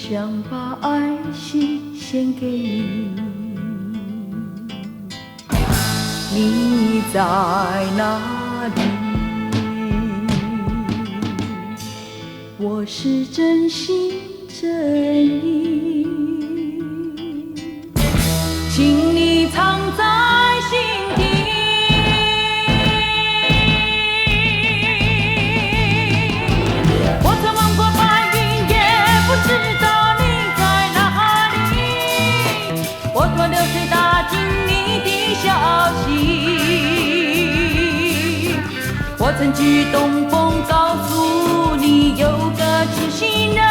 想把爱心献给你，你在哪里？我是真心真意，请你藏在心底。我曾望过白云，也不知道你在哪里。我托流水打听你的消息。我曾去东风告诉你有个知心人，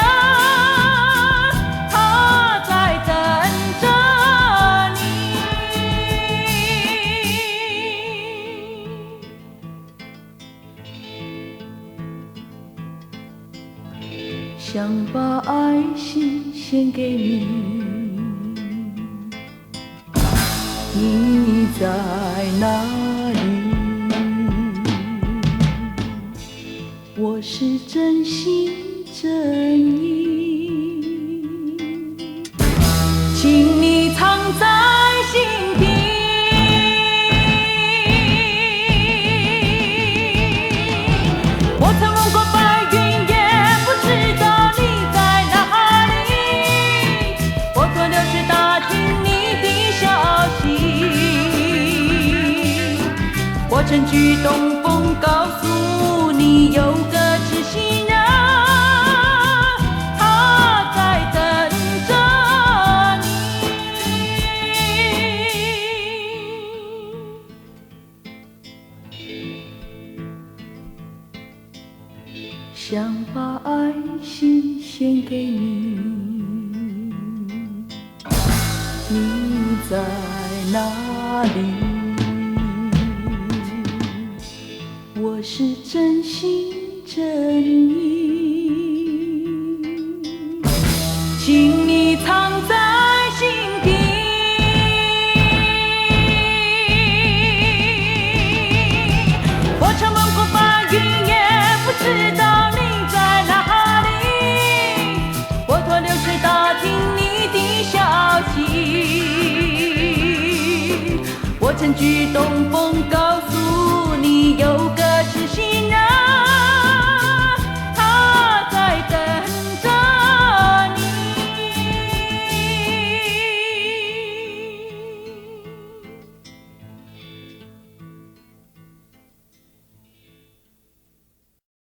他在等着你。想把爱心献给你，你在哪里？我是真心真意，请你藏在心底。我曾望过白云，也不知道你在哪里。我托流水打听你的消息。我曾去东风告诉你有个知心人，他在等着你。想把爱心献给你，你在哪里？我是真心真意，请你藏在心底。我曾望过白云，也不知道你在哪里。我托流水打听你的消息。我曾去东风